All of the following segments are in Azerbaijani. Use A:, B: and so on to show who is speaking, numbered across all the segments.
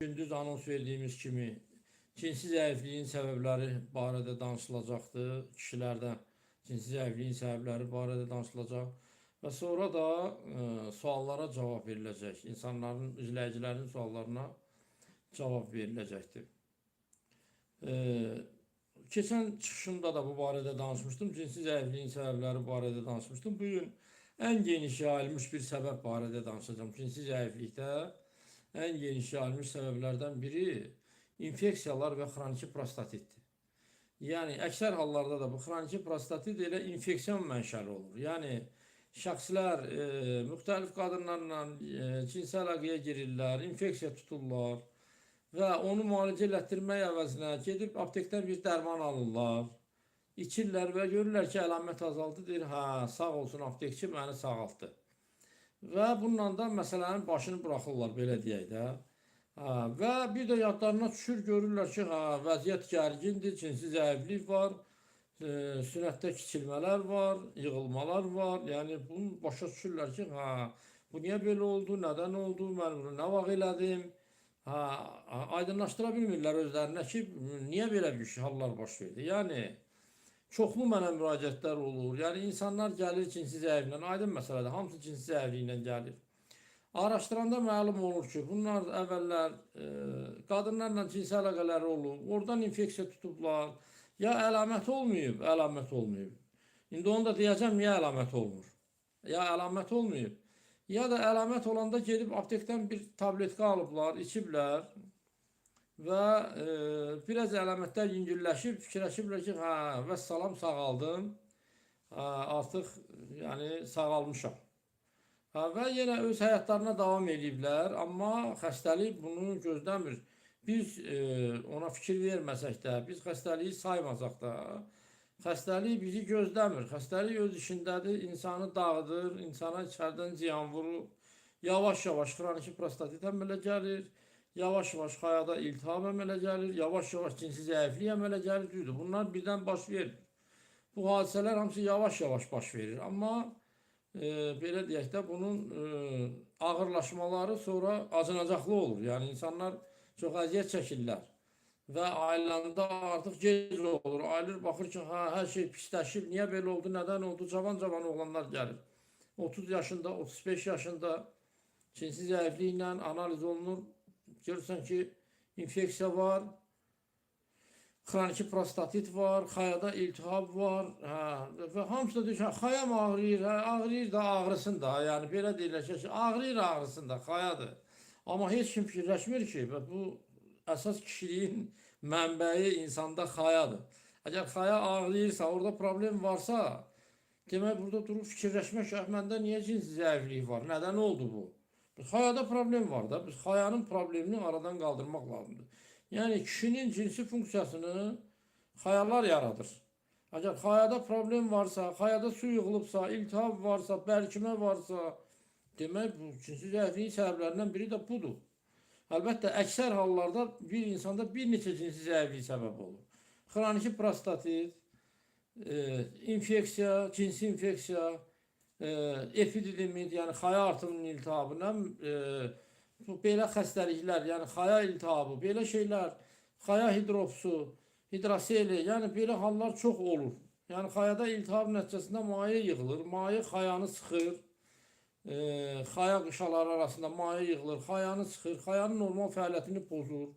A: Gündüz anons verdiğimiz kimi cinsi zəifliyin səbəbləri barədə danışılacaqdır. Kişilərdə cinsi zəifliyin səbəbləri barədə danışılacaq və sonra da suallara cavab veriləcək. İnsanların, izləyicilərin suallarına cavab veriləcəkdir. Keçən çıxışımda da bu barədə danışmışdım. Cinsi zəifliyin səbəbləri barədə danışmışdım. Bugün ən geniş yayılmış bir səbəb barədə danışacağım. Cinsi zəiflikdə en geniş yayılmış sebeplerden biri infeksiyalar ve xroniki prostatitdir. Yani əksər hallarda da bu xroniki prostatit elə infeksiyon mənşəli olur. Yəni şəxslər müxtəlif qadınlarla cinsi əlaqəyə girirlər, infeksiya tuturlar və onu müalicə etdirmək əvəzinə gedib aptekdən bir dərman alırlar, içirlər və görürlər ki, əlamət azaldı, deyir, hə, sağ olsun aptekçi məni sağaltdı. Və bununla da məsələnin başını buraxırlar, belə deyək də. Və bir də yadlarına düşür, görürlər ki, vəziyyət gərgindir, cinsi zəiflik var, sünətdə kiçilmələr var, yığılmalar var. Yəni bunu başa düşürlər ki, bu niyə belə oldu, nədən oldu, mən bunu nə vaxt elədim? Aydınlaşdıra bilmirlər özlərinə ki, niyə belə bir hallar baş verdi? Yəni çoxlu mənə müraciətlər olur. Yəni insanlar gəlir cinsi zəifliklə, aydın məsələdir, hamısı cinsi zəifliklə gəlir. Araşdıranda məlum olur ki, bunlar əvvəllər qadınlarla cinsi əlaqələri olub, oradan infeksiya tutublar. Ya əlamət olmayıb, əlamət olmayıb. İndi onu da deyəcəm, niyə əlamət olmur? Ya əlamət olmayıb, ya da əlamət olanda gedib aptekdən bir tabletka alıblar, içiblər. Və biraz əlamətlər yüngülləşib, fikirləşiblər ki, vəssalam sağaldım, artıq yəni sağalmışam. Və yenə öz həyatlarına davam ediblər, amma xəstəlik bunu gözləmir. Biz ona fikir verməsək də, biz xəstəliyi saymasaq da, xəstəlik bizi gözləmir. Xəstəlik öz işindədir, insanı dağıdır, insana içərdən ziyan vurur. Yavaş-yavaş xroniki prostatit əmələ gəlir. Yavaş-yavaş xayada iltihab əmələ gəlir, yavaş-yavaş cinsi zəiflik əmələ gəlir, düzdür. Bunlar birdən baş verir. Bu hadisələr hamısı yavaş-yavaş baş verir. Amma belə deyək də, bunun ağırlaşmaları sonra acınacaqlı olur. Yəni insanlar çox əziyyət çəkirlər. Və ailəndə artıq gec olur. Ailə baxır ki, hər şey pisləşib, niyə belə oldu, nədən oldu? Cavan-cavan oğlanlar gəlir. 30 yaşında, 35 yaşında cinsi zəifliklə analiz olunur. Görürsən ki, infeksiya var, xroniki prostatit var, xayada iltihab var, və hamısı da deyir ki, xayam ağrıyır, ağrıyır da ağrısın da, yəni belə deyirlər ki, ağrıyır ağrısın da, xayadır. Amma heç kim fikirləşmir ki, bu əsas kişiliyin mənbəyi insanda xayadır. Əgər xaya ağrıyırsa, orada problem varsa, demək burada durub fikirləşmək ki, məndə niyə cinsi zəiflik var, nədən oldu bu? Xayada problem var da, biz xayanın problemini aradan qaldırmaq lazımdır. Yəni kişinin cinsi funksiyasını xayalar yaradır. Əgər xayada problem varsa, xayada su yığılıbsa, iltihab varsa, bərkimə varsa, demək bu cinsi zəifliyin səbəblərindən biri də budur. Əlbəttə, əksər hallarda bir insanda bir neçə cinsi zəiflik səbəb olur. Xroniki prostatit, infeksiya, cinsi infeksiya, epididimit, yəni xaya artımının iltihabına, belə xəstəliklər, yəni xaya iltihabı, belə şeylər, xaya hidropsu, hidroseli, yəni belə hallar çox olur. Yəni xayada iltihab nəticəsində maye yığılır, maye xayanı sıxır, xaya qışaları arasında maye yığılır, xayanı sıxır, xayanın normal fəaliyyətini pozur.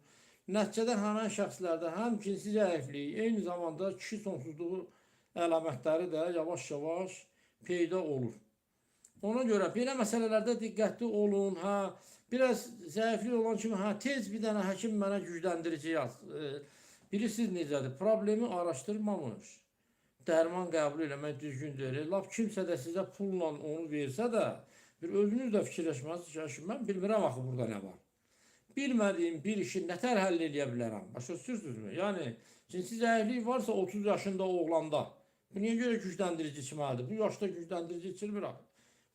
A: Nəticədə həmən şəxslərdə həm cinsi zəiflik, eyni zamanda kişi sonsuzluğu əlamətləri də yavaş-yavaş peyda olur. Ona görə belə məsələlərdə diqqətli olun. Biraz zəiflik olan kimi, tez bir dənə həkim mənə gücləndirici yaz. Bilirsiniz necədir? Problemi araşdırmamış, dərman qəbul eləmək düzgün deyil. Lap kimsə də sizə pulla onu versə də, bir özünüz də fikirləşməlisiniz ki, mən bilmirəm axı burada nə var. Bilmədiyim bir işi nətər həll edə bilərəm? Başa düşürsünüzmü? Yəni, cinsi zəiflik varsa 30 yaşında oğlanda, bu niyə görə gücləndirici içməlidir? Bu yaşda gücləndirici içilmir axı.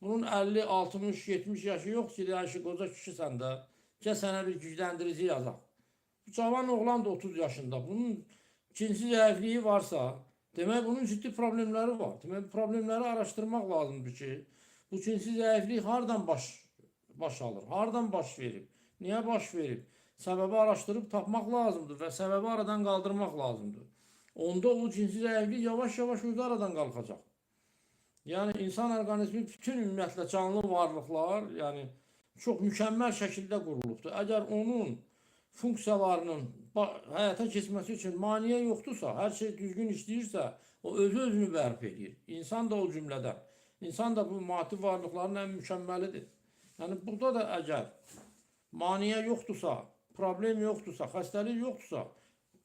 A: Bunun 50, 60, 70 yaşı yox ki, yaşı qoca kişisən də, gəl sənə bir gücləndirici yazaq. Bu cavan oğlan da 30 yaşında, bunun cinsi zəifliyi varsa, demək bunun ciddi problemləri var. Demək bu problemləri araşdırmaq lazımdır ki, bu cinsi zəiflik hardan baş alır, hardan baş verib, niyə baş verib? Səbəbi araşdırıb tapmaq lazımdır və səbəbi aradan qaldırmaq lazımdır. Onda o cinsi zəiflik yavaş-yavaş özü aradan qalxacaq. Yəni insan orqanizmi bütün ümumiyyətlə canlı varlıqlar, yəni çox mükəmməl şəkildə qurulubdur. Əgər onun funksiyalarının həyata keçməsi üçün maneə yoxdursa, hər şey düzgün işləyirsə, o özünü bərpa edir. İnsan da o cümlədən. İnsan da bu maddi varlıqların ən mükəmməlidir. Yəni burada da əgər maneə yoxdursa, problem yoxdursa, xəstəlik yoxdursa,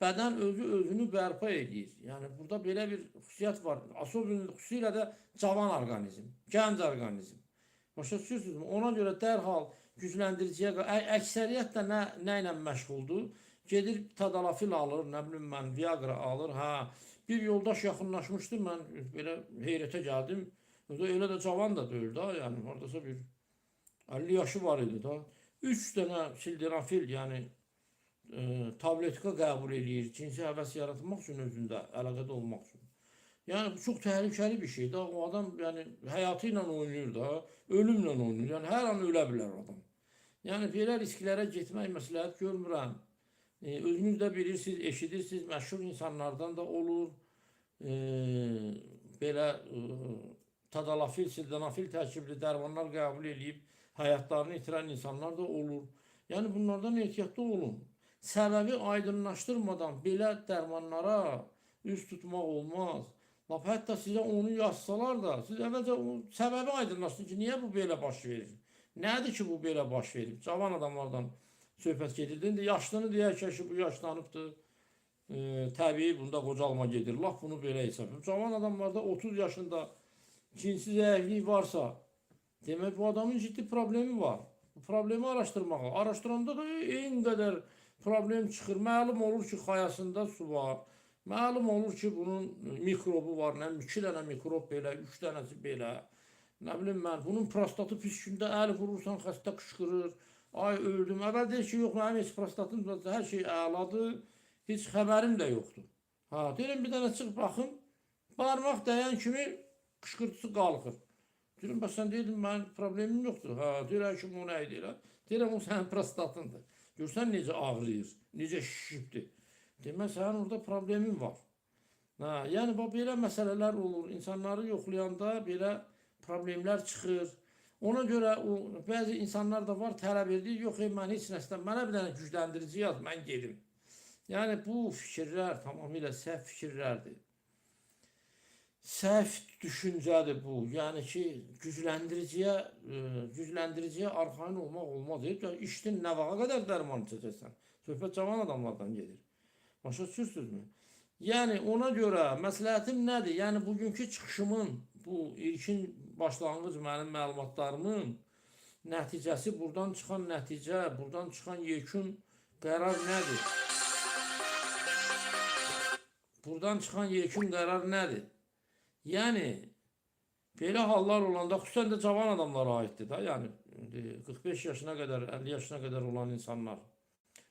A: bədən özünü bərpa edir. Yəni burada belə bir xüsusiyyət var. Xüsusilə də cavan orqanizm, gənc orqanizm. Başa düşürsünüzmü? Ona görə dərhal gücləndiriciyə, əksəriyyət də nə ilə məşğuldur? Gedir tadalafil alır, nə bilim mən, Viagra alır. Hə, bir yoldaş yaxınlaşmışdı, mən belə heyrətə gəldim. Elə də cavan da deyil da, yəni oradasa bir 50 yaşı var idi da. 3 dənə sildenafil, yəni tabletka qəbul edir, cinsi həvəs yaratmaq üçün özündə, əlaqədə olmaq üçün. Yəni bu çox təhlükəli bir şey da. O adam yəni həyatı ilə oynayır da, ölümlə oynayır. Yəni hər an ölə bilər adam. Yəni belə risklərə getmək məsləhət görmürəm. Özünüz də bilirsiniz, eşidirsiniz, məşhur insanlardan da olur. Belə tadalafil, sildenafil tərkibli dərmanlar qəbul edib həyatlarını itirən insanlar da olur. Yəni bunlardan ehtiyatlı olun. Səbəbi aydınlaşdırmadan belə dərmanlara üz tutmaq olmaz. Lap hətta sizə onu yazsalar da, siz əvvəlcə səbəbi aydınlaşdırın ki, niyə bu belə baş verir? Nədir ki, bu belə baş verib? Cavan adamlardan söhbət gedirdi. İndi yaşlını deyək ki, bu yaşlanıbdır. Təbii bunda qocalma gedir. Laf bunu belə hesab edir. Cavan adamlarda 30 yaşında cinsi zəiflik varsa, demək bu adamın ciddi problemi var. Bu problemi araşdırmağa. Araşdıranda da eyni qədər problem çıxır. Məlum olur ki, xayasında su var. Məlum olur ki, bunun mikrobu var. Nə 2 dənə mikrob belə, 3 dənəsi belə. Nə bilim mən, bunun prostatı pis gündə əl vurursan, xəstə qışqırır. Ay öldüm. Əvvəl deyir ki, yox, mənim heç prostatım, hər şey əladır. Heç xəbərim də yoxdur. Ha, deyirəm bir dənə çıx baxım. Barmaq dəyən kimi qışqırtısı qalxır. Deyirəm, bəs sən deyirdin, mənim problemim yoxdur. Ha, deyirəm ki, bu nə edir? Deyirəm, o sənin prostatındır. Görsən necə ağrıyır, necə şişibdir. Demək, sənin orada problemin var. Ha, yəni, belə məsələlər olur. İnsanları yoxlayanda belə problemlər çıxır. Ona görə bəzi insanlar da var, tələb edir. Yox, mən heç nəsdən, mənə bir dənə gücləndirici yaz, mən gedim. Yəni, bu fikirlər tamamilə səhv fikirlərdir. Səhv düşüncədir bu. Yəni ki, gücləndiriciyə arxain olmaq olmaz. İşdin nə vaxa qədər dərman içəcəksən? Söhbət cavan adamlardan gedir. Başa düşürsünüzmü? Yəni, ona görə məsləhətim nədir? Yəni, bugünkü çıxışımın, bu ilkin başlanğıc mənim məlumatlarımın nəticəsi, buradan çıxan nəticə, buradan çıxan yekun qərar nədir? Buradan çıxan yekun qərar nədir? Yəni, belə hallar olanda, xüsusən də cavan adamlara aiddir da, yəni 45 yaşına qədər, 50 yaşına qədər olan insanlar,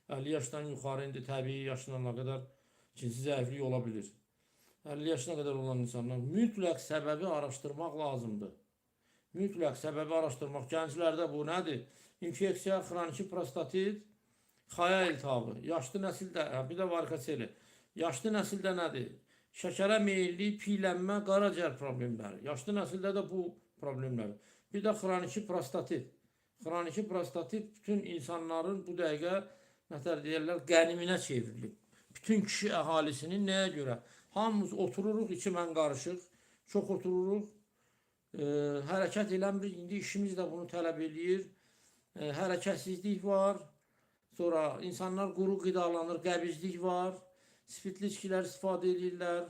A: 50 yaşdan yuxarı indi təbii yaşına qədər cinsi zəiflik ola bilir. 50 yaşına qədər olan insanlar mütləq səbəbi araşdırmaq lazımdır. Mütləq səbəbi araşdırmaq. Gənclərdə bu nədir? İnfeksiya, xroniki prostatit, xaya iltihabı, yaşlı nəsildə, bir də varikoseli. Yaşlı nəsildə nədir? Şəkərə meyilli, piylənmə, qaraciyər problemləri. Yaşlı nəsildə də bu problemlər. Bir də xroniki prostatit. Xroniki prostatit bütün insanların bu dəqiqə nətər deyirlər, qəniminə çevrilib. Bütün kişi əhalisinin nəyə görə? Hamımız otururuq, iki mən qarışıq, çox otururuq, hərəkət eləmirik. İndi işimiz də bunu tələb edir. Hərəkətsizlik var. Sonra insanlar quru qidalanır, qəbizlik var. Spirtli içkilər istifadə edirlər.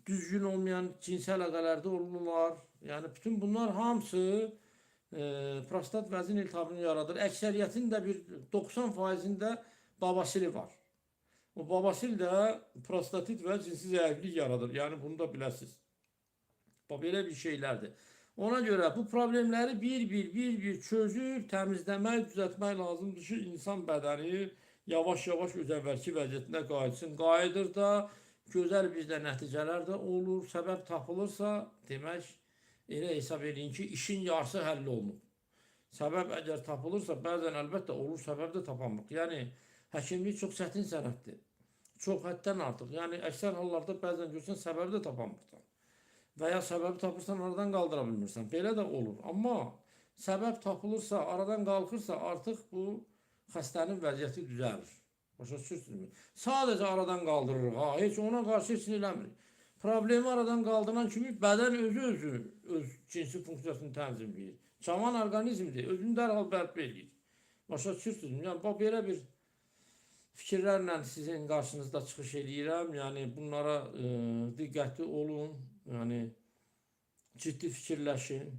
A: Düzgün olmayan cinsi əlaqələrdə olurlar. Yəni, bütün bunlar hamısı prostat vəzin iltihabını yaradır. Əksəriyyətin də bir 90%-ində babasili var. O babasil də prostatit və cinsi zəiflik yaradır. Yəni, bunu da biləsiniz. Belə bir şeylərdir. Ona görə bu problemləri bir çözüb, təmizləmək, düzəltmək lazımdır ki, insan bədəni yavaş-yavaş öz əvvəlki vəziyyətinə qayıtsın. Qayıdır da, gözəl bizdə nəticələr də olur. Səbəb tapılırsa, demək, elə hesab edin ki, işin yarısı həll olunub. Səbəb əgər tapılırsa, bəzən əlbəttə olur, səbəb də tapamıq. Yəni, Həkimlik çox çətin sənətdir. Çox həddən artıq. Yəni əksər hallarda bəzən görsən səbəbi də tapamırsan. Və ya səbəbi tapırsan aradan qaldıra bilmirsən. Belə də olur. Amma səbəb tapılırsa, aradan qalxırsa artıq bu xəstənin vəziyyəti düzəlir. Başa düşürsünüzmü? Sadəcə aradan qaldırırıq. Ha, heç ona qarşı heç nə eləmirik. Problemi aradan qaldıran kimi bədən özü öz cinsi funksiyasını tənzimləyir. Cavan orqanizmdir. Özünü dərhal bərpa edir. Başa düşürsünüzmü? Yəni belə bir fikirlərlə sizin qarşınızda çıxış edirəm. Yəni bunlara diqqətli olun. Yəni ciddi fikirləşin.